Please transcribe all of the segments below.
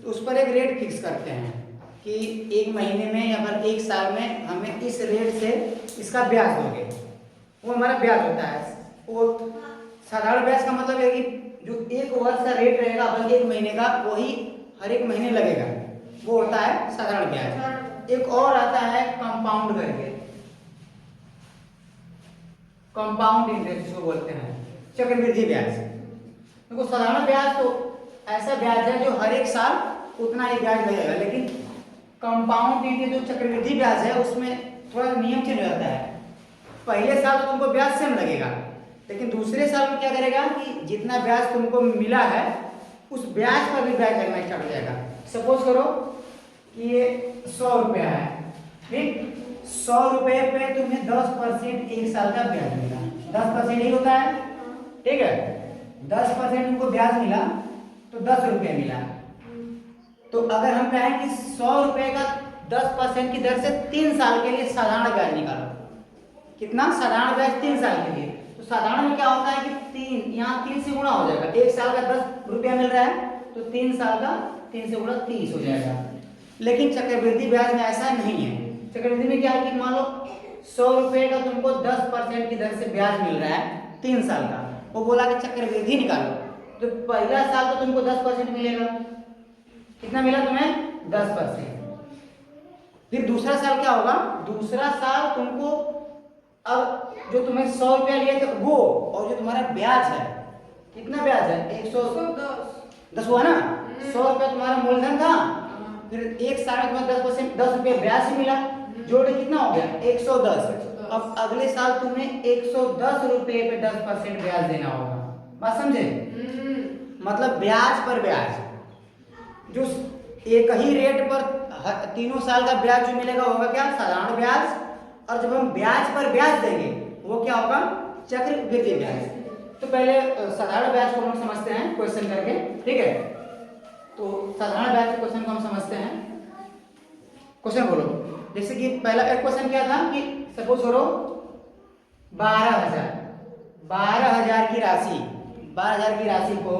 तो उस पर एक रेट फिक्स करते हैं कि एक महीने में या फिर एक साल में हमें इस रेट से इसका ब्याज दोगे, वो हमारा ब्याज होता है। वो साधारण ब्याज का मतलब है कि जो एक वर्ष का रेट रहेगा बल्कि एक महीने का वही हर एक महीने लगेगा, वो होता है साधारण ब्याज। एक और आता है कंपाउंड करके, कंपाउंड इंटरेस्ट जिसको बोलते हैं, चक्रवृद्धि ब्याज। देखो साधारण ब्याज तो ऐसा ब्याज है जो हर एक साल उतना ही ब्याज लगेगा, लेकिन कंपाउंड इंटरेस्ट जो चक्रवृद्धि ब्याज है उसमें थोड़ा नियम चेंज हो जाता है। पहले साल तो तुमको ब्याज सेम लगेगा, लेकिन दूसरे साल में क्या करेगा कि जितना ब्याज तुमको मिला है उस ब्याज पर भी ब्याज लगना स्टार्ट हो जाएगा। सपोज करो कि ये 100 रुपया है, ठीक, 100 रुपये पे तुम्हें 10% एक साल का ब्याज मिला। 10% ही होता है, ठीक है, 10% तुमको ब्याज मिला तो 10 रुपये मिला। तो अगर हम कहें कि 100 रुपये का 10% की दर से 3 साल के लिए साधारण ब्याज निकालो, कितना साधारण ब्याज 3 साल के लिए, तो साधारण में क्या होता है कि 3 यहाँ 3 से गुणा हो जाएगा। एक साल का 10 रुपया मिल रहा है तो 3 साल का 3 से गुणा 30 हो जाएगा। लेकिन चक्रवृद्धि ब्याज में ऐसा नहीं है। चक्रवृद्धि में क्या है कि मान लो 100 रुपये का तुमको 10% की दर से ब्याज मिल रहा है 3 साल का, वो बोला कि चक्रवृद्धि निकालो, तो पहला साल तो तुमको 10% मिलेगा। कितना मिला तुम्हें? 10%। फिर दूसरा साल क्या होगा? दूसरा साल तुमको अब जो तुम्हें 100 रुपया लिए थे वो और जो तुम्हारा ब्याज है, कितना ब्याज है? 110 हुआ ना। 100 रुपया तुम्हारा मूलधन था, फिर एक साल में तुम्हें 10% 10 रुपये ब्याज से मिला, जोड़ कितना हो गया? 110। अब अगले साल तुम्हें 110 रुपये पे 10% ब्याज देना होगा। बात समझे? मतलब ब्याज पर ब्याज, जो एक ही रेट पर तीनों साल का ब्याज जो मिलेगा होगा क्या? साधारण ब्याज। और जब हम ब्याज पर ब्याज देंगे वो क्या होगा? चक्रवृद्धि ब्याज। तो पहले साधारण ब्याज को हम समझते हैं क्वेश्चन करके, ठीक है। तो साधारण ब्याज के क्वेश्चन को हम समझते हैं। क्वेश्चन बोलो। जैसे कि पहला एक क्वेश्चन क्या था कि सपोज करो 12,000 की राशि, 12,000 की राशि को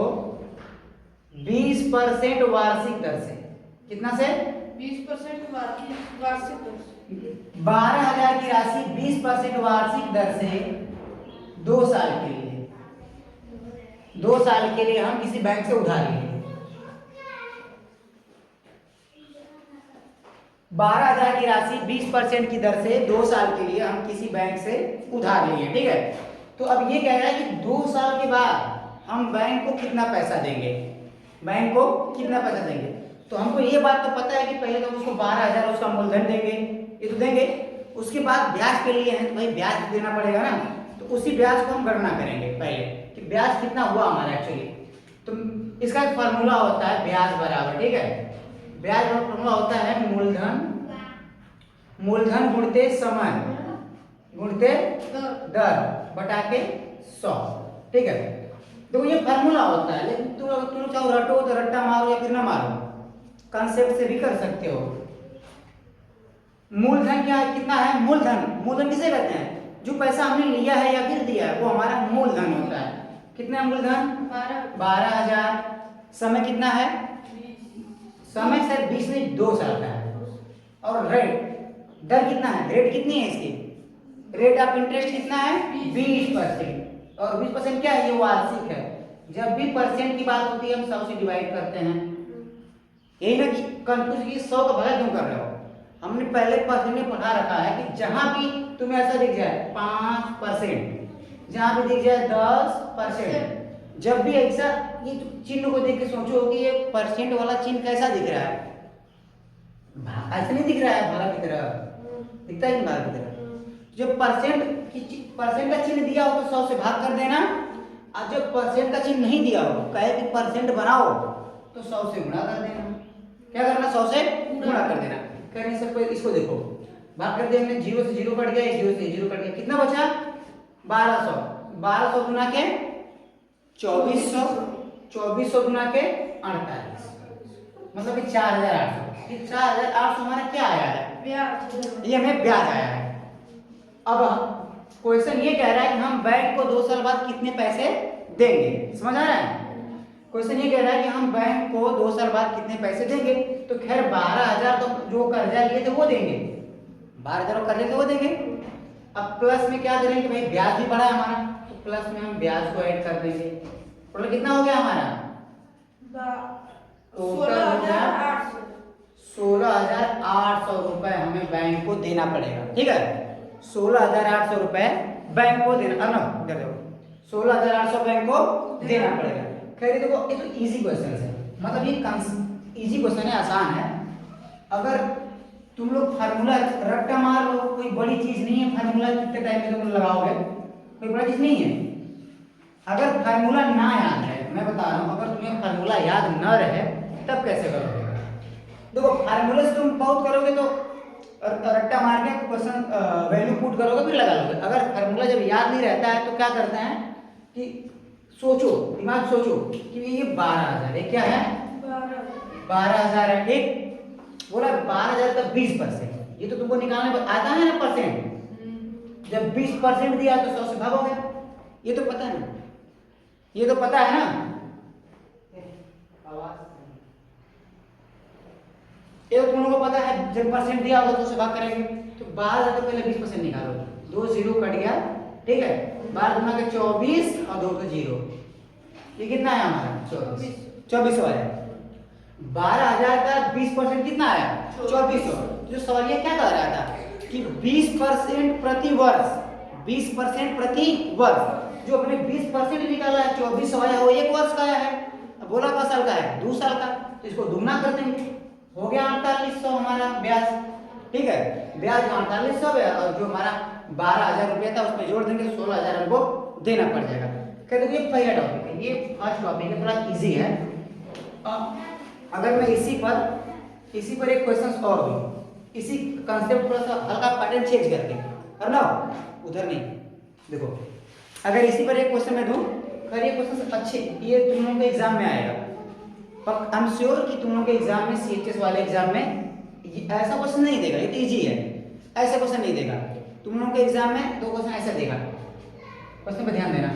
20% वार्षिक दर से, कितना से? 20% वार्षिक दर से 12,000 की राशि 20% वार्षिक दर से 2 साल के लिए, 2 साल के लिए हम किसी बैंक से उधार लेंगे। 12,000 की राशि 20% की दर से 2 साल के लिए हम किसी बैंक से उधार लिए, ठीक है। तो अब ये कह रहा है कि 2 साल के बाद हम बैंक को कितना पैसा देंगे, बैंक को कितना पैसा देंगे। तो हमको ये बात तो पता है कि पहले तो उसको 12,000 उसका मूलधन देंगे, ये तो देंगे। उसके बाद ब्याज के लिए है तो भाई ब्याज देना पड़ेगा ना, तो उसी ब्याज को हम गणना करेंगे पहले कि ब्याज कितना हुआ हमारा एक्चुअली। तो इसका एक फार्मूला होता है ब्याज बराबर, ठीक है, ब्याज का फार्मूला होता है मूलधन गुणते समय गुणते दर बटा के 100, ठीक है। तो ये फार्मूला होता है, लेकिन तुम चाहो रटो तो रट्टा मारो या फिर ना मारो, कंसेप्ट से भी कर सकते हो। मूलधन क्या है? कितना है मूलधन किसे कहते हैं? जो पैसा हमने लिया है या फिर दिया है वो हमारा मूलधन होता है। कितना मूलधन? 12,000। समय कितना है? समय सिर्फ 20 नहीं 2 साल का है। और रेट दर कितना है? रेट कितनी है इसकी? रेट ऑफ इंटरेस्ट कितना है? 20%। और 20% क्या है? ये वार्षिक है। जब भी परसेंट की बात होती है हम 100 से डिवाइड करते हैं। यही ना कि कंफ्यूज की 100 का भला क्यों कर रहे हो? हमने पहले परसेंट में पढ़ा रखा है कि जहां भी तुम्हें ऐसा दिख जाए 5%, जहां भी दिख जाए 10%, जब भी ऐसा ये चिन्ह को देख के सोचो कि ये परसेंट वाला चिन्ह कैसा दिख रहा है? ऐसा नहीं दिख रहा है भाला की तरह, दिखता है भाला की तरह। जब परसेंट का चिन्ह दिया हो तो 100 से भाग कर देना, और जब परसेंट का चिन्ह नहीं दिया हो, कहे कि परसेंट बनाओ, तो 100 से गुणा कर देना। क्या करना? 100 से गुणा कर देना। करने से पहले इसको देखो, भाग कर देने 0 से 0 कट गया, 0 से 0 कट गया, कितना बचा? 1200। 1200 गुना के 2400, 2400 गुना के 48, मतलब कि 4,800। ये 4,800 हमारा क्या आया है? ब्याज। ये हमें ब्याज आया है। अब क्वेश्चन ये कह रहा है कि हम बैंक को 2 साल बाद कितने पैसे देंगे। समझ आ रहा है? क्वेश्चन ये कह रहा है कि हम बैंक को 2 साल बाद कितने पैसे देंगे। तो खैर 12,000 तो जो कर्जा लिए थे वो देंगे, 12,000 कर्जा थे वो देंगे। अब प्लस में क्या करेंगे भाई, ब्याज भी बढ़ा है हमारा, तो प्लस में हम ब्याज को ऐड कर देंगे। टोटल कितना हो गया हमारा, टोटल हो गया 16,800 रुपए हमें बैंक को देना पड़ेगा। ठीक है, 16,800 रुपए बैंक को देना, ना इधर देखो, 16,800 बैंक को देना पड़ेगा। खैर देखो ये तो इजी क्वेश्चन है, मतलब ये इजी क्वेश्चन है, आसान है। अगर तुम लोग फार्मूला रट्टा मार लो, कोई बड़ी चीज नहीं है, फार्मूला कितने टाइम में तुम लगाओगे, कोई बड़ी चीज नहीं है। अगर फार्मूला ना याद है, मैं बता रहा हूँ, अगर तुम्हें फार्मूला याद न रहे तब कैसे करोगे। देखो फार्मूले से तुम बहुत करोगे तो रट्टा मार के क्वेश्चन वैल्यू पुट करोगे फिर लगा लोगे। अगर फार्मूला जब याद नहीं रहता है तो क्या करते हैं कि सोचो, दिमाग सोचो कि ये 12,000 है, क्या है 12,000 है। ठीक बोला, 12,000 का 20%, ये तो तुमको निकालने आता है ना परसेंट। जब 20% दिया तो 100 से भागोगे, ये तो पता है ना, ये तो पता है ना। ये तो तुम लोगों को पता है, जब परसेंट दिया होगा तो उससे भाग करेंगे। तो 12,000 तो पहले 20% निकालो, 2 0 कट गया। ठीक है, 12 गुना के 24 और 2 तो 0, ये कितना है हमारा 24 आया। 12,000 का 20% कितना आया 2400। जो सवाल ये क्या कह रहा था कि 20% प्रति वर्ष, 20% प्रति वर्ष। जो अपने 20% निकाला है 2400 आया, वो 1 वर्ष का आया है। अब बोला का साल का है 2 साल का, तो इसको दुगना कर देंगे, हो गया 4800 हमारा ब्याज। ठीक है, ब्याज 4800 है और जो हमारा 12,000 रुपया था उसमें जोड़ देंगे, 16,000 हमको देना पड़ जाएगा। कहते ये पहला टॉपिक है, ये फर्स्ट टॉपिक है, थोड़ा इजी है। अगर मैं इसी पर एक क्वेश्चन और दूं, इसी कंसेप्ट थोड़ा सा हल्का पैटर्न चेंज करके, और ना उधर नहीं, देखो अगर इसी पर एक क्वेश्चन मैं दूं, अगर ये क्वेश्चन अच्छे, ये तुम लोगों के एग्जाम में आएगा, आई एम श्योर कि तुम लोगों के एग्जाम में, सीएचएस वाले एग्जाम में ऐसा क्वेश्चन नहीं देगा, ये तो इजी है, ऐसा क्वेश्चन नहीं देगा। तुम लोगों के एग्जाम में 2 क्वेश्चन ऐसा देगा, क्वेश्चन पर ध्यान देना।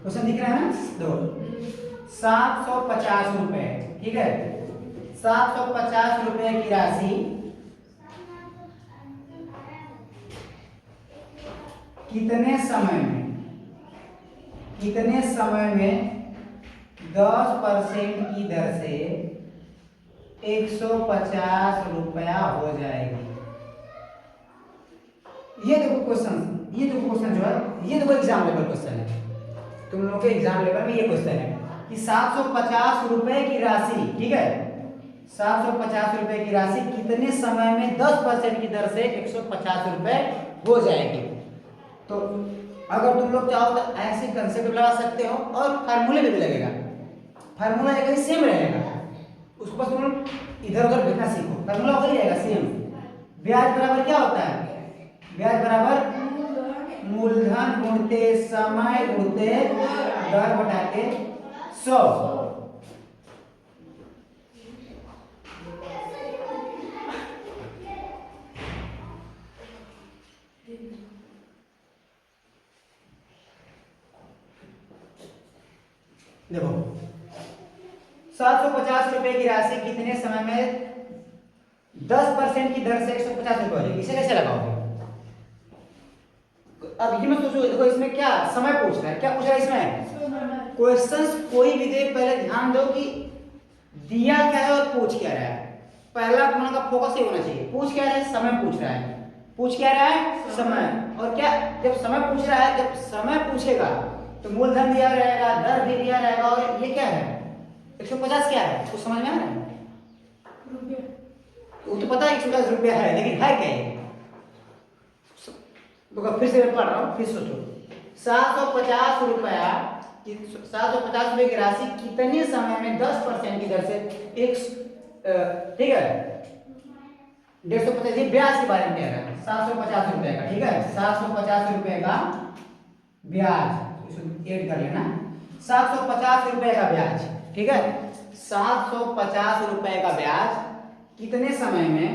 क्वेश्चन दिख रहा है ना, दो 750 रुपए। ठीक है, 750 रुपए की राशि कितने समय में 10% की दर से 150 रुपया हो जाएगी। ये देखो क्वेश्चन जो है, ये देखो एग्जाम लेवल क्वेश्चन है, तुम लोगों के एग्जाम लेवल में ये क्वेश्चन है कि 750 रुपए की राशि, ठीक है, 750 रुपए की राशि कितने समय में 10% की दर से 150 रुपए हो जाएगी। तो अगर तुम लोग चाहो तो ऐसे कंसेप्ट लगा सकते हो, और फार्मूले में भी लगेगा, फार्मूला एक ही सेम रहेगा, उसको बस तुम लोग इधर उधर देखना सीखो, फार्मूला वही रहेगा सेम। ब्याज बराबर क्या होता है, ब्याज बराबर मूलधन गुणते समय गुणते दर बटा के 100। देखो 750 रुपए की राशि कितने समय में 10% की दर से 150 रुपए हो जाएगी, इसे कैसे लगाओगे। अब ये मत सोचो, देखो इसमें क्या समय पूछ रहा है, क्या पूछ रहा है इसमें क्वेश्चंस, कोई भी दे पहले ध्यान दो कि दिया क्या है और पूछ क्या रहा है। पहला तुम्हारा का फोकस ये होना चाहिए, पूछ क्या रहा है, समय पूछ रहा है, पूछ क्या रहा है समय। और क्या जब समय पूछ रहा है, जब समय पूछेगा तो मूलधन दिया रहेगा, दर भी दिया रहेगा, और ये क्या है 150 क्या है, कुछ समझ में आ रहा है, वो तो पता है 150 रुपया है, लेकिन है क्या ये। तो फिर से मैं पढ़ रहा हूँ, फिर सोचो 750 रुपया, 750 रुपए की राशि कितने समय में 10% की दर से ठीक है 150, ब्याज के बारे में कह रहा है, 750 रुपए का। ठीक है, 750 रुपए का ब्याज, इसको ऐड कर लेना, 750 रुपए का ब्याज। ठीक है, 750 रुपए का ब्याज कितने समय में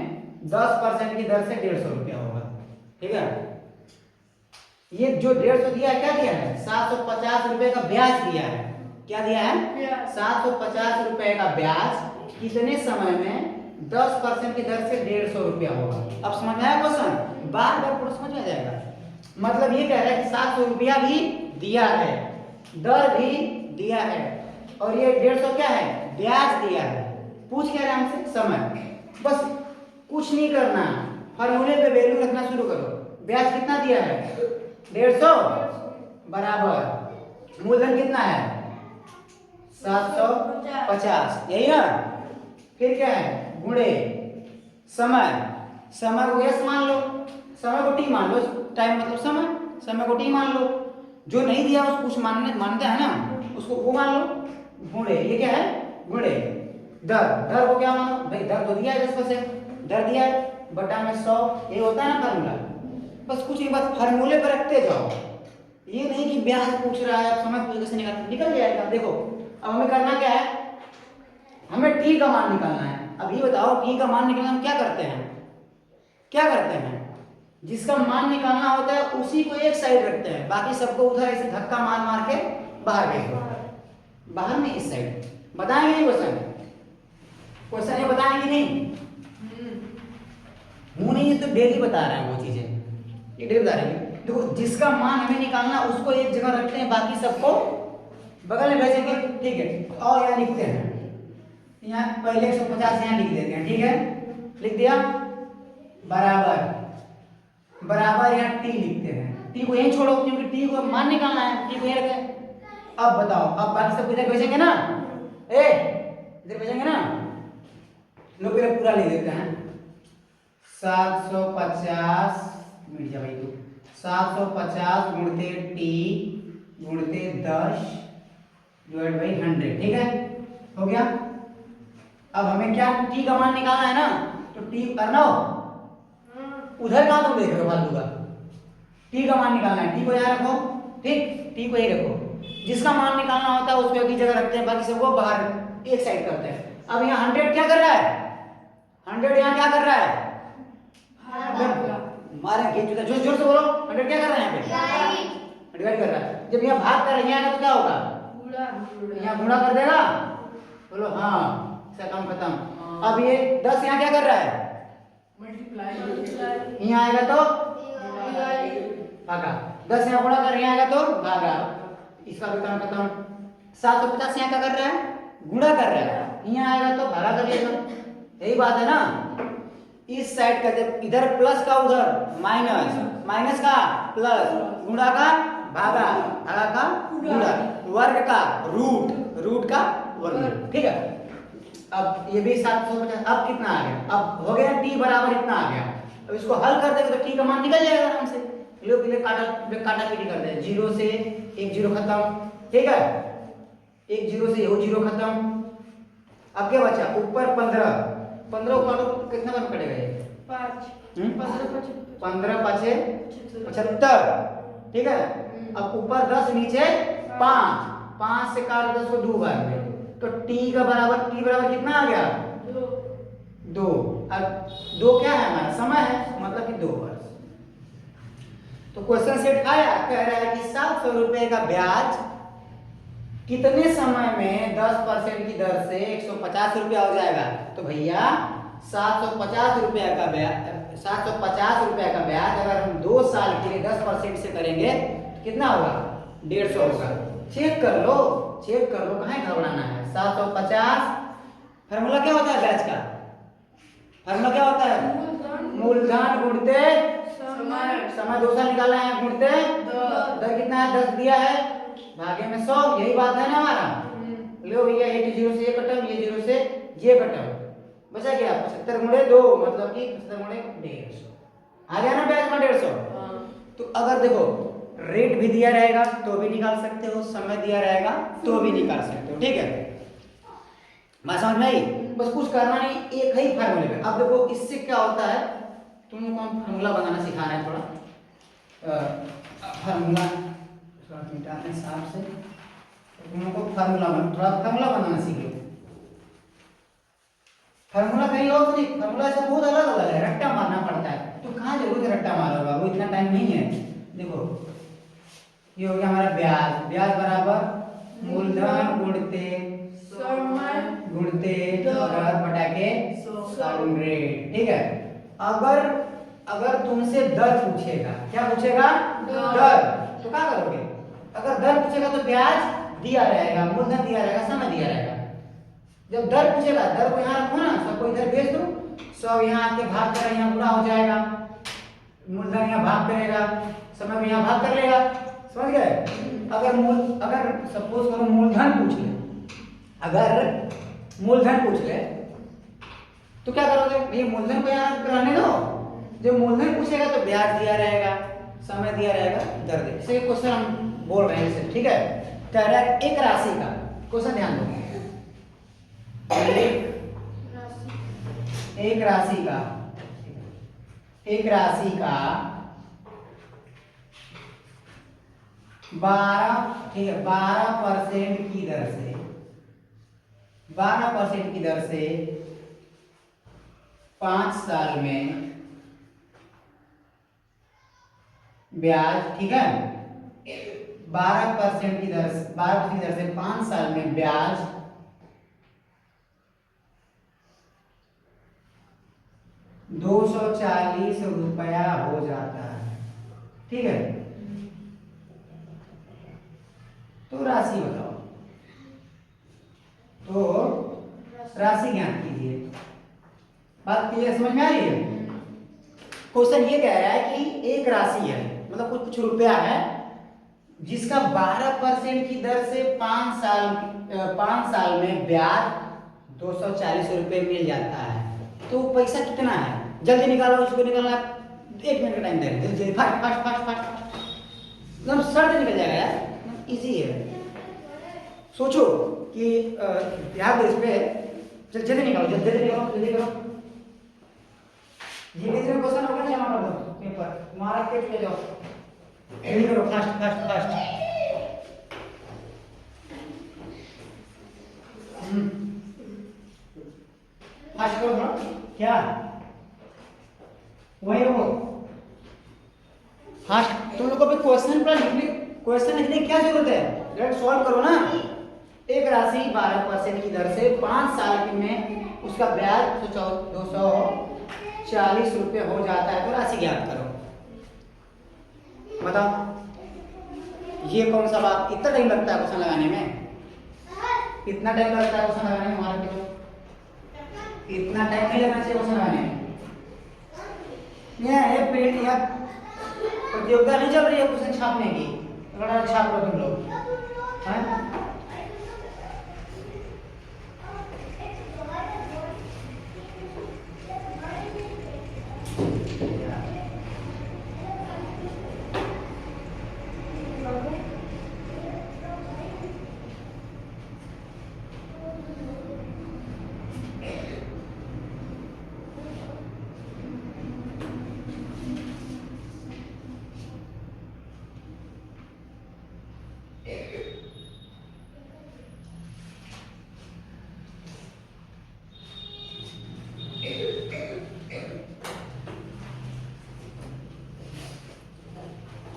10% की दर से 150 रुपया होगा। ठीक है, ये जो 150 दिया है, क्या दिया है 750 रुपए का ब्याज दिया है, क्या दिया है? ब्याज। 750 रुपए का ब्याज कितने समय में 10% की दर से 150 रुपया होगा। अब समझ में आया क्वेश्चन? बार बार पूरा समझ में आ जाएगा। मतलब ये कह रहा है कि 700 रुपया भी दिया है, दर भी दिया है, और ये 150 क्या है? ब्याज दिया है। पूछ क्या रहा है हमसे? समय। बस कुछ नहीं करना, फॉर्मूले पे वैल्यू रखना शुरू करो। ब्याज कितना दिया है? 150 बराबर मूलधन कितना है? 750, यही ना? फिर क्या है? गुणे समय। समय को यस मान लो, समय को टी मान लो, टाइम मतलब समय, समय को टी मान लो। जो नहीं दिया उसको कुछ मानते हैं ना, उसको वो मान लो। गुणे ये क्या है? गुणे दर। दर को क्या मानो भाई? दर तो दिया है 10%, दर दिया है, बटा में 100, ये होता है ना फार्मूला। बस कुछ नहीं, बस फार्मूले पर रखते जाओ। ये नहीं कि ब्याज पूछ रहा है, अब समय पूछ कैसे निकल जाएगा। देखो अब हमें करना क्या है? हमें टी का मान निकालना है। अब ये बताओ टी का मान निकालना हम क्या करते हैं? क्या करते हैं? जिसका मान निकालना होता है उसी को एक साइड रखते हैं, बाकी सबको उधर ऐसे धक्का मार मार के बाहर भेज दो। बाहर में इस साइड। बताएंगे नहीं क्वेश्चन? क्वेश्चन ये बताएंगे नहीं? मुंह नहीं, ये तो डेली बता रहे हैं वो चीजें, ये डेली बता रहे हैं। देखो जिसका मान हमें निकालना उसको एक जगह रखते हैं, बाकी सबको बगल में भेजेंगे। ठीक है, और यहाँ लिखते हैं, यहाँ पहले 150 यहाँ लिख देते हैं। ठीक है, लिख दिया। बराबर बराबर यहाँ टी लिखते हैं। टी को यहीं छोड़ो क्योंकि टी को मान निकालना है, टी को यहीं रखें। अब बताओ, अब बाकी सब इधर भेजेंगे ना? इधर भेजेंगे ना? लो पहले पूरा लिख देते हैं। 750 मिट जा भाई, तू 750 गुणते टी गुणते 10 डिवाइड बाई 100। ठीक है, हो गया। अब हमें क्या टी का मान निकालना है ना, तो टी करना हो उधर कहाँ तुम देख रहे हो फालतू का? टी का मान निकालना है, टी को यहाँ रखो। ठीक, टी को यही रखो। जिसका मान निकालना होता है उसको एक ही जगह रखते हैं, बाकी सबको बाहर एक साइड करते हैं। अब यहाँ 100 क्या कर रहा है? 100 यहाँ क्या कर रहा है? मारे जोर जोर से बोलो। 100 क्या कर रहा है? यहाँ पे डिवाइड कर रहा है। जब यहाँ भाग कर यहाँ तो क्या होगा? यहाँ गुणा कर देगा। बोलो हाँ, इसका काम खत्म। अब ये 10 यहाँ क्या कर रहा है? यहाँ आएगा तो भागा। 10 यहाँ गुणा कर, यहाँ आएगा तो भागा। इसका भी काम खत्म। 750 यहाँ क्या कर रहा है? गुणा कर रहा है, यहाँ आएगा तो भागा कर लेगा। यही बात है ना? इस साइड का जब इधर प्लस का उधर माइनस, माइनस का प्लस, गुणा का भागा, भागा का गुणा, वर्ग का रूट, रूट का वर्ग। ठीक है, अब ये भी 750। अब कितना आ गया? अब हो गया टी बराबर इतना आ गया। अब इसको हल कर देंगे तो टी का मान निकल जाएगा आराम से। लोग काटा पीटी कर दे, 0 से 1 0 खत्म। ठीक है, 1 0 से 0 खत्म। अब क्या बचा? ऊपर 15 15 को काटो, कितना बार कटेगा ये? 5 15 5 75। ठीक है, अब ऊपर 10 नीचे 5, 5 से काट 10 को 2 बार में, तो टी का बराबर, टी बराबर कितना आ गया? 2। अब 2 क्या है हमारा? समय है, मतलब कि 2 वर्ष। तो क्वेश्चन सेट आया, कह रहा है कि 700 रुपए का ब्याज कितने समय में 10% की दर से 150 रुपया हो जाएगा। तो भैया 750 रुपया का ब्याज, 750 रुपया का ब्याज अगर हम 2 साल के लिए 10% से करेंगे तो कितना होगा? 150 होगा। चेक कर लो, चेक कर लो, कहाँ घबराना है? 750 फार्मूला क्या होता है ब्याज का? फार्मूला क्या होता है? मूलधन गुणते समय 2 साल निकालना है, गुणते दर कितना है? 10 दिया है, भागे में 100। यही बात है ना हमारा? लो भैया, ये 0 से ये कटम, ये 0 से ये कटम, बचा क्या? 75 गुणे 2 मतलब कि 75 गुणे 150 आ गया ना ब्याज में 150। तो अगर देखो रेट भी दिया रहेगा तो भी निकाल सकते हो, समय दिया रहेगा तो भी निकाल सकते हो। ठीक है, बात समझ में आई? बस कुछ करना नहीं, एक ही फार्मूले पे। अब देखो इससे क्या होता है, तुम लोग को फार्मूला बनाना सिखा रहे हैं थोड़ा। फार्मूला मिटाने हिसाब से तुम लोग को थोड़ा फार्मूला बनाना सीखो। फार्मूला कहीं और नहीं, फार्मूला ऐसा बहुत अलग अलग है, रट्टा मारना पड़ता है। तो कहाँ जरूरत है रट्टा मारोगा? वो इतना टाइम नहीं है। देखो ये हो गया हमारा ब्याज, ब्याज बराबर मूलधन गुणते समय गुणते दर दर बटा के 100। ठीक है। अगर अगर तुमसे दर पूछेगा, क्या पूछेगा? दर। तो क्या करोगे? अगर दर पूछेगा तो ब्याज दिया रहेगा, मूलधन दिया रहेगा, समय दिया रहेगा। जब दर पूछेगा, दर को यहाँ रखो ना, सबको इधर भेज दो, सब यहाँ आके भाग कर यहाँ पूरा हो जाएगा। मूलधन यहाँ भाग करेगा, समय भी यहाँ भाग कर लेगा। समझ गए? अगर सपोज करो मूलधन पूछ ले, अगर मूलधन पूछ ले तो क्या करोगे? ये मूलधन को यहाँ रहने दो, जब मूलधन पूछेगा तो ब्याज दिया रहेगा, समय दिया रहेगा, दर दे। इसे क्वेश्चन हम बोल रहे हैं इसे। ठीक है। कह रहा है एक राशि का, क्वेश्चन ध्यान दो, एक राशि का, एक राशि का 12% की दर से 12% की दर से 5 साल में ब्याज, ठीक है, 12% की दर से 5 साल में ब्याज 240 रुपया हो जाता है। ठीक है। तो राशि बताओ, तो राशि ज्ञात कीजिए। बात क्लियर, समझ में आ रही है? क्वेश्चन ये कह रहा है कि एक राशि है, मतलब कुछ रुपया है, जिसका 12% की दर से 5 साल में ब्याज 240 रुपये मिल जाता है। तो पैसा कितना है? जल्दी निकालो, इसको निकालना 1 मिनट का टाइम दे, जल्दी फास्ट फास्ट फास्ट फास्ट, एकदम सर्ट निकल जाएगा यार, इजी है। सोचो कि याद है इस पे, जल्दी निकालो, जल्दी निकालो, जल्दी करो। ये कितने क्वेश्चन हो गए? जमा कर दो पेपर, मारा के ले जाओ, जल्दी करो, फास्ट फास्ट फास्ट। फास्ट करो ना, क्या वही हो फास्ट। तुम लोगों पे क्वेश्चन पर लिखने की क्या जरूरत है? डायरेक्ट सॉल्व करो ना। एक राशि 12% की दर से 5 साल में उसका ब्याज 240 रुपये हो जाता है। तो राशि ज्ञात करो। बताओ ये कौन सा बात, इतना टाइम लगता है क्वेश्चन लगाने में? इतना टाइम लगता है क्वेश्चन लगाने में हमारे को? इतना टाइम नहीं लगना चाहिए क्वेश्चन लगाने में। ये पेट या प्रतियोगिता नहीं चल रही है क्वेश्चन छापने की, थोड़ा छाप लो तुम लोग, हैं?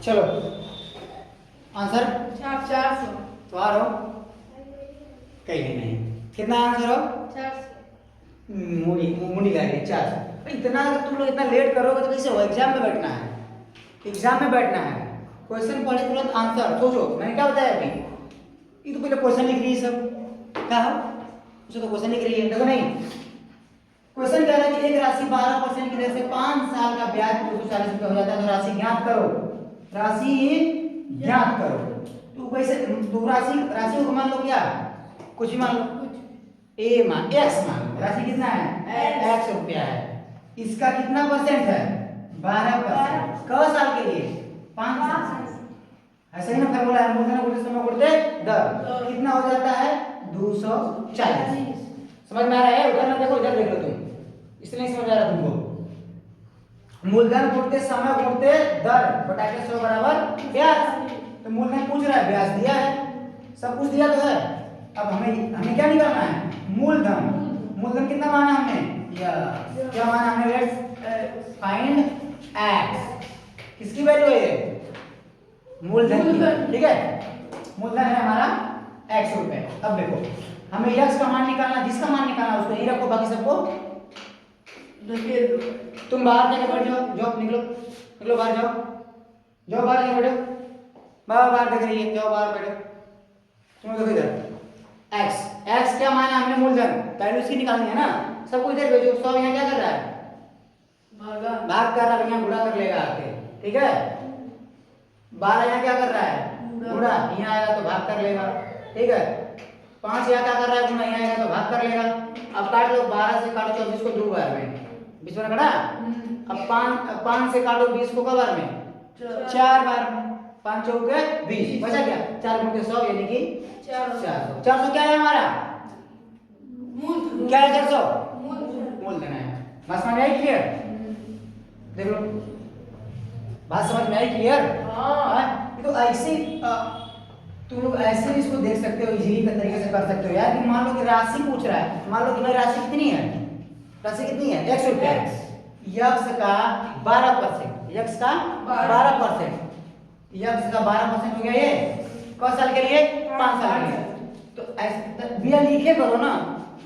चलो आंसर 400। तो आ रहा कहीं नहीं। कितना आंसर हो? 400। मुड़ी लगे 400। इतना अगर तुम लोग इतना लेट करोगे तो कैसे हो? एग्जाम में बैठना है, एग्जाम में बैठना है। क्वेश्चन पढ़े तुरंत आंसर। सोचो मैंने क्या बताया अभी, ये तो पहले क्वेश्चन लिख रही है सब, क्या हो उसे तो क्वेश्चन लिख रही है, देखो नहीं। क्वेश्चन कह रहा है कि एक राशि 12% की दर से 5 साल का ब्याज 240 रुपये हो जाता है। तो राशि ज्ञात करो, राशि ज्ञात करो। तो कैसे? तो राशि को मान लो, क्या कुछ भी मान लो, ए मान एक्स मान लो। राशि कितना है? एक्स रुपया है। इसका कितना परसेंट है? 12%। क साल के लिए? 5 साल। ऐसे ही ना फॉर्मूला है, मूलधन गुणित समय गुणित दर। कितना हो जाता है? 240। समझ में आ रहा है? उधर ना देखो, इधर देख लो तुम, इसलिए नहीं समझ आ रहा तुमको। मूलधन गुणते समय गुणते दर बटा के 100 बराबर ब्याज। तो मूलधन पूछ रहा है, ब्याज दिया है, सब कुछ दिया तो है। अब हमें क्या निकालना है? मूलधन। मूलधन कितना माना हमने? क्या माना हमने? Let's find x. किसकी वैल्यू है? मूलधन की। ठीक है, मूलधन है हमारा x रुपए। अब देखो हमें x का मान निकालना, जिसका मान निकालना उसको यही रखो, बाकी सबको ढकेल दो। तुम बाहर जाके बैठ जाओ, जाओ निकलो निकलो बाहर जाओ, जाओ बाहर जाके बैठो, बाहर बाहर देख रही है, जाओ बाहर बैठो। तुम देखो इधर x, x क्या माना हमने मूलधन, पहले उसकी निकालनी है ना, सबको इधर भेजो। 100 यहाँ क्या कर रहा है, भागा। भाग कर रहा है, यहाँ गुणा कर लेगा आके, ठीक है। 12 यहाँ क्या कर रहा है, गुणा, यहाँ आएगा तो भाग कर लेगा, ठीक है। 5 यहाँ क्या कर रहा है, गुणा, यहाँ आएगा तो भाग कर लेगा। अब काट लो, 12 से काटो 24 को 2 बार में, बीच में कटा। अब 5 से काटो 20 को कब बार में, 4 बार में। 5 चौके 20, बचा क्या, 4 गुणे 100 यानी कि 400। 400 क्या है हमारा, क्या है 400, मूलधन है। बात समझ में आई, क्लियर। देख लो बात समझ में आई, क्लियर। हाँ, तो ऐसे तुम लोग ऐसे भी इसको देख सकते हो, इजीली के तरीके से कर सकते हो यार। कि मान लो कि राशि पूछ रहा है, मान लो कि भाई राशि कितनी है, राशि कितनी है, 100 रुपया। यक्स का 12%, यक्स का 12%, यक्स का 12% हो गया। ये कौन साल के लिए, 5 साल के लिए। तो ऐसे बिना लिखे करो ना,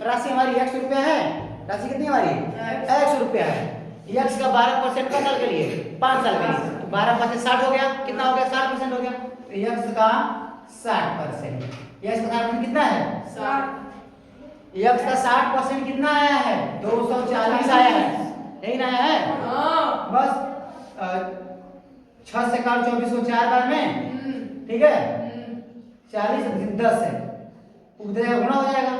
राशि हमारी 100 रुपया है, राशि कितनी हमारी 100 रुपया है। यक्स का 12% कौन साल के लिए, 5 साल के लिए। तो 12% 60 हो गया, कितना हो गया, 60% हो गया। तो यक्स का 60%, यक्स का 60% कितना है, 60। यक्स का 60% कितना आया है, 240 आया है, यही ना आया है। बस 6 से काट 24 को 4 बार में, ठीक है। 40 से 10 है, उधर गुणा हो जाएगा,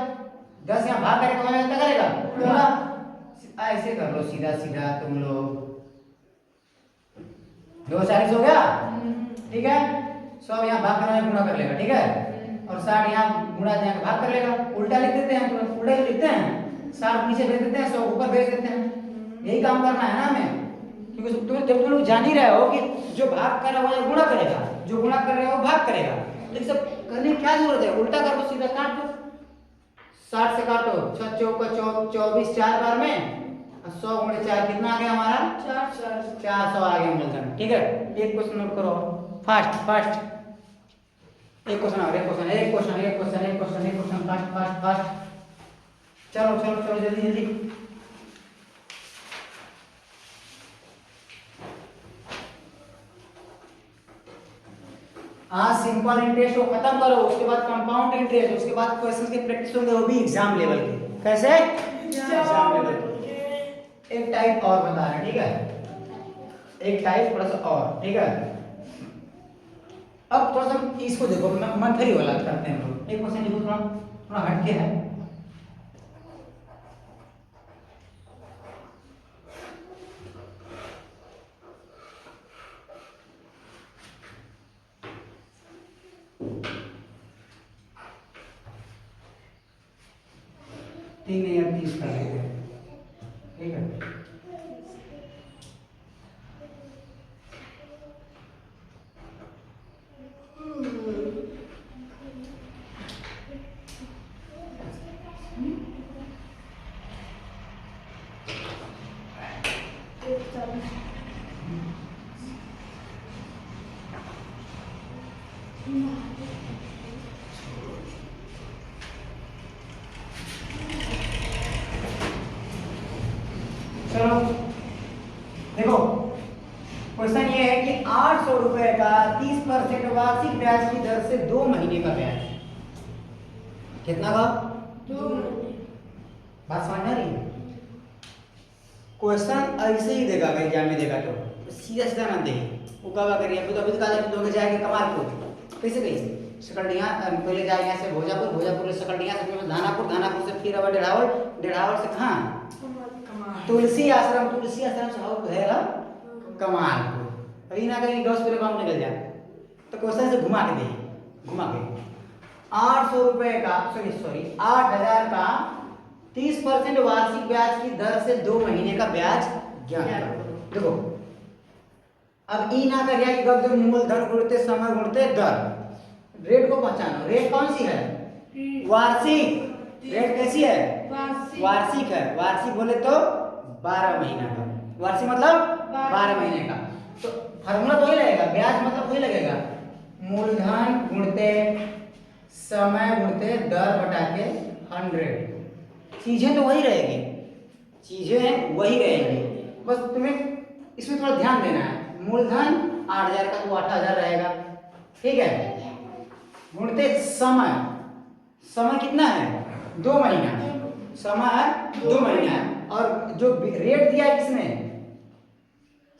10 यहाँ भाग करेगा तो क्या करेगा, गुणा। ऐसे कर लो सीधा सीधा तुम लोग, 240 हो गया, ठीक है। 100 यहाँ भाग करना है, गुणा कर लेगा, ठीक है। और 60 यहाँ गुणा जाके भाग कर लेगा। उल्टा लिख देते हैं, तो उल्टा लिखते हैं, 60 नीचे भेज देते हैं, 100 ऊपर भेज देते हैं। यही काम करना है ना हमें, क्योंकि जब तुम लोग जान ही रहे हो कि जो भाग कर रहा है वो गुणा करेगा, जो गुणा कर रहे हो वो भाग करेगा, तो सब करने की क्या जरूरत है, उल्टा कर दो, सीधा काट दो। 60 से काटो, 6 चौका 24, 4 बार में, 100 गुणे 4 कितना आ गया हमारा, 400 आ गया मूलधन, ठीक है। एक क्वेश्चन नोट करो, फास्ट फास्ट, एक क्वेश्चन और एक क्वेश्चन, एक क्वेश्चन, एक क्वेश्चन, एक क्वेश्चन, एक क्वेश्चन, फास्ट फास्ट फास्ट, चलो चलो चलो जल्दी जल्दी। आज सिंपल इंटरेस्ट को खत्म करो, उसके बाद कंपाउंड इंटरेस्ट, उसके बाद क्वेश्चन की प्रैक्टिस होंगे, वो भी एग्जाम लेवल के। कैसे, एग्जाम लेवल के। एक टाइप और बता रहे हैं, ठीक है, एक टाइप थोड़ा सा और, ठीक है। अब थोड़ा सा इसको देखो, मंथली वाला करते हैं हम लोग। एक क्वेश्चन देखो, थोड़ा थोड़ा हटके है। तीन या 30 कर लेते हैं, ठीक है। चलो देखो, क्वेश्चन ये है कि 800 रुपए का 30% वार्षिक ब्याज की दर से 2 महीने का ब्याज, कितना का, 2। बात समझ में आ रही है। क्वेश्चन ऐसे ही देगा, अगर एग्जाम में देगा तो सीधा सीधा ना दे, वो कब करिए। अभी तो कहा जाएंगे कमालपुर, कैसे गई, सकलडिया, पहले जाएंगे यहाँ से भोजापुर, भोजापुर से सकलडिया, से धानापुर, धानापुर से फिर अब डेढ़ावल, डेढ़ावल से कहाँ, तुलसी आश्रम, तुलसी आश्रम से हो है कमालपुर। कहीं ना कहीं 10 पूरे काम निकल जाए, तो क्वेश्चन से घुमा के दे, घुमा के 800 रुपए का, सॉरी 8000 का 30% वार्षिक ब्याज की दर से 2 महीने का ब्याज ज्ञात करो। देखो अब ई ना करिए कि गद्य मूलधन गुणते समय गुणते दर, रेट को पहचानो। रेट कौन सी है, वार्षिक। रेट कैसी है, वार्षिक है। वार्षिक बोले तो 12 महीना का, वार्षिक मतलब 12 महीने का। तो फार्मूला तो वही लगेगा, ब्याज मतलब वही लगेगा, मूलधन गुणते समय गुणते दर बटा के 100। चीजें तो वही रहेगी, चीजें वही रहेंगी, बस तुम्हें इसमें थोड़ा ध्यान देना है। मूलधन 8000 का तो 8000 रहेगा, ठीक है। गुणते समय, समय कितना है 2 महीना, समय है 2 महीना, और जो रेट दिया है किसने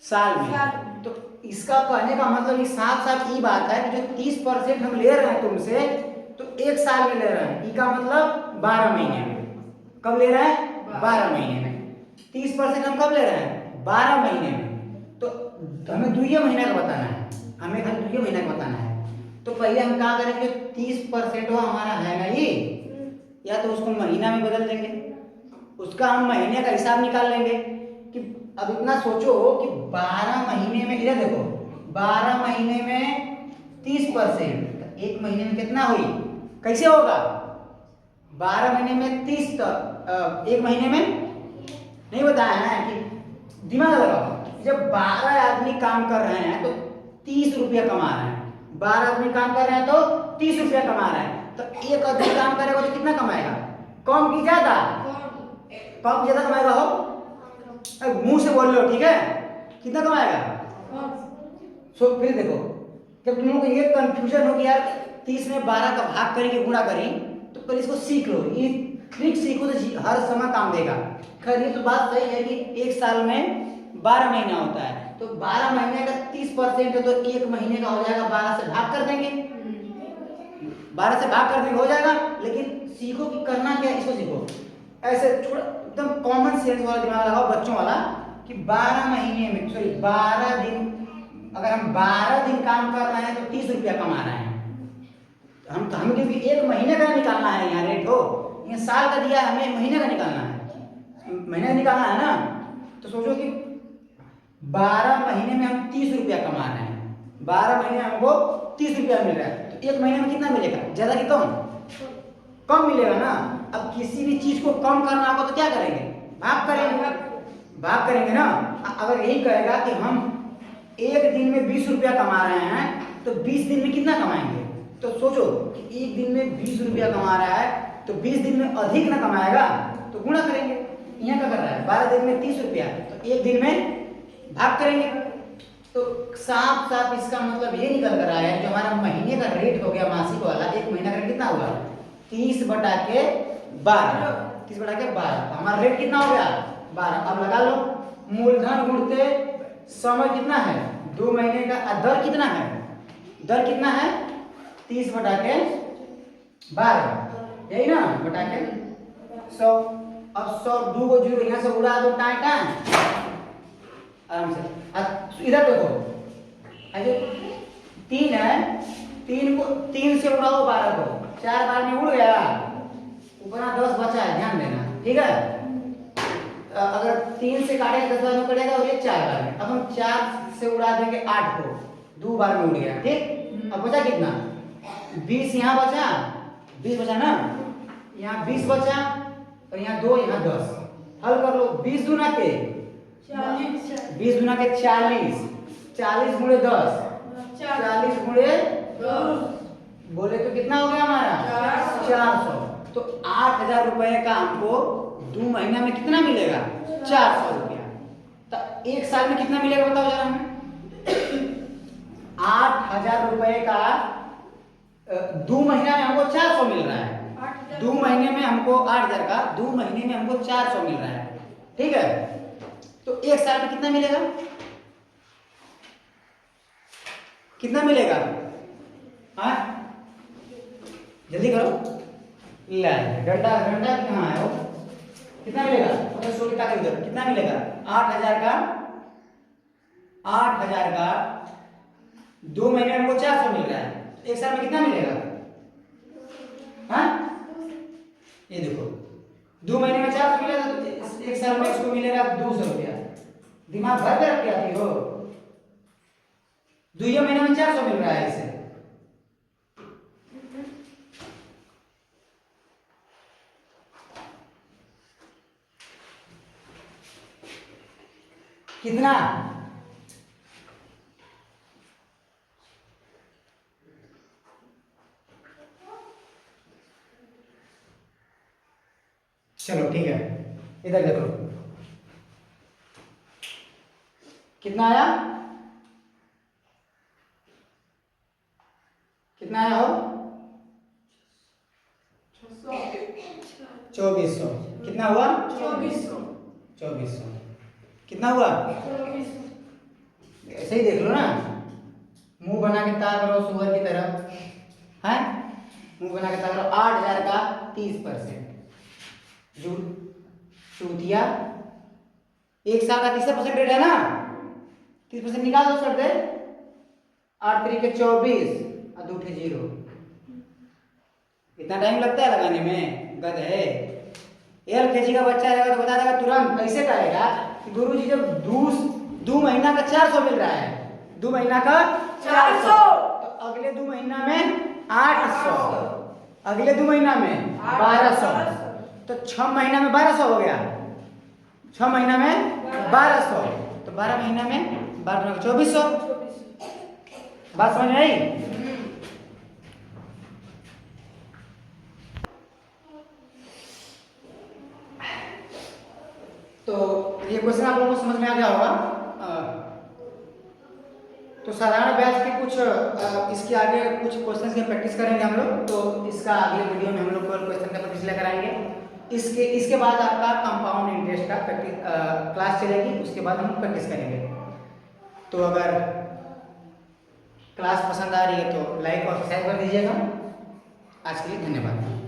साल में। तो इसका कहने का मतलब साफ साफ ये बात है कि जो 30% हम ले रहे हैं तुमसे, तो 1 साल में ले रहे हैं, इसका मतलब 12 महीने में। कब ले रहे हैं 12 महीने में। 30% हम कब ले रहे हैं 12 महीने में। तो हमें 2 महीना का बताना है, हमें खाली 2 महीना का बताना है। तो पहले हम क्या करेंगे, 30% वो हमारा है ना ये, या तो उसको महीना में बदल देंगे, उसका हम महीने का हिसाब निकाल लेंगे कि अब इतना सोचो कि 12 महीने में, इधर देखो 12 महीने में 30%, एक महीने में कितना हुई, कैसे होगा 12 महीने में 30, तो एक महीने में नहीं बताया है कि दिमाग लगाओ। जब 12 आदमी काम कर रहे हैं तो 30 रुपया कमा रहे हैं, 12 आदमी काम कर रहे हैं तो 30 रुपया कमा रहे हैं। तो एक आदमी काम करेगा तो कितना कमाएगा, कम की ज्यादा, कम ज्यादा कमाएगा हो, मुंह से बोल लो ठीक है, कितना कमाएगा। सो फिर देखो, जब तुम लोग को ये कंफ्यूजन हो कि यार 30 में 12 का भाग करेंगे गुणा करें, तो पहले इसको सीख लो, ये ट्रिक सीखो तो हर समय काम देगा। खैर ये तो बात सही है कि एक साल में 12 महीना होता है, तो 12 महीने का 30% है तो एक महीने का हो जाएगा 12 से भाग कर देंगे, 12 से भाग कर देंगे हो जाएगा। लेकिन सीखो कि करना क्या है, इसको सीखो ऐसे थोड़ा एकदम कॉमन सेंस वाला दिमाग लगाओ बच्चों वाला, कि 12 महीने में, सॉरी 12 दिन, अगर हम 12 दिन काम कर रहे हैं तो 30 रुपया कमा रहे हैं। हम क्योंकि एक महीने का निकालना है यहाँ रेट हो, ये साल का दिया है, हमें महीने का निकालना है, महीने का निकालना है ना। तो सोचो कि 12 महीने में हम 30 रुपया कमा रहे हैं, 12 महीने हमको 30 रुपया मिल रहा है, तो एक महीने में कितना मिलेगा, ज्यादा कि कम, कम मिलेगा ना। अब किसी भी चीज को कम करना होगा तो क्या करेंगे, भाग करेंगे, भाग करेंगे ना। अगर यही कहेगा कि हम एक दिन में 20 रुपया कमा रहे हैं तो 20 दिन में कितना कमाएंगे, तो सोचो कि एक दिन में 20 रुपया कमा रहा है तो 20 दिन में अधिक ना कमाएगा, तो गुणा करेंगे। यहाँ क्या कर रहा है 12 दिन में 30 रुपया, तो एक दिन में भाग करेंगे। तो साफ साफ इसका मतलब ये निकल कर आया है, जो हमारा महीने का रेट हो गया मासिक वाला, एक महीना का कितना हुआ 30 बटा के 12, 30 बटा के 12, हमारा रेट कितना हो गया 12। अब लगा लो मूलधन गुणते समय कितना है 2 महीने का, दर कितना है, दर कितना है 30 बटा के 12, यही ना बटा के 100। अब 100 2 को 0 यहाँ से उड़ा दो टाइम टाइम आराम से। इधर देखो अरे 3 है, 3 को 3 से उड़ाओ 12 को, 4 बार में उड़ गया, ऊपर 10 बचा है, ध्यान देना ठीक है। अगर 3 से काटेगा 10 बार में कटेगा और ये 4 बार में। अब हम 4 से उड़ा देंगे 8 को, 2 बार में उड़ गया ठीक। अब बचा कितना 20, यहाँ बचा 20 बचा ना, यहाँ 20 बचा और यहाँ 2, यहाँ 10। हल कर लो, 20 गुना के 20 गुना के 40, 40 गुणे 10, 40 गुणे 10, बोले तो कितना हो गया हमारा 400। तो 8000 रुपए का हमको 2 महीना में कितना मिलेगा 400 रुपया। तो एक साल में कितना मिलेगा बताओ जरा हमें। 8000 रुपए का 2 महीना में हमको 400 मिल रहा है, 2 महीने में हमको 8000 का 2 महीने में हमको 400 मिल रहा है, ठीक है। तो एक साल में कितना मिलेगा, कितना मिलेगा, हाँ जल्दी करो, ले डंडा डंडा कहाँ है वो, कितना मिलेगा अपने सो कितना इधर कितना मिलेगा 8000 का, 8000 का 2 महीने में हमको 400 मिल रहा है, तो एक साल में कितना मिलेगा, हाँ ये देखो 2 महीने में 400 मिलेगा तो एक साल में इसको मिलेगा 200 रुपया। दिमाग भर के रख के आती हो, 2 महीने में 400 मिल रहा है इसे। कितना इधर देखो कितना आया, कितना आया हो 2400। कितना हुआ 2400। कितना हुआ, ऐसे ही देख लो ना, मुंह बना के ताक रहो सुअर की तरह है, मुंह बना के ताक रहो। 8000 का 30%, चूतिया। एक साल का 30% रेट है ना, 30% निकाल दो सर दे। 8 3 24 और 2 0। इतना टाइम लगता है लगाने में, गध है। LKG का बच्चा रहेगा तो बता देगा तुरंत। कैसे करेगा कि गुरुजी जब 2 महीना का 400 मिल रहा है, 2 महीना का 400, तो अगले 2 महीना में 800, अगले 2 महीना में 1200, तो 6 महीना में 1200 हो गया। 6 महीना में 1200, तो 12 महीना में 12 2400। बात समझ में आई। तो ये क्वेश्चन आप लोगों को समझ में आ गया होगा। तो साधारण ब्याज के कुछ इसके आगे कुछ क्वेश्चंस की प्रैक्टिस करेंगे हम लोग। तो इसका अगले वीडियो में हम लोग क्वेश्चन का प्रैक्टिस लेकर आएंगे। इसके बाद आपका कंपाउंड इंटरेस्ट का प्रैक्टिस क्लास चलेगी, उसके बाद हम प्रैक्टिस करेंगे। तो अगर क्लास पसंद आ रही है तो लाइक और सब्सक्राइब कर दीजिएगा। आज के लिए धन्यवाद।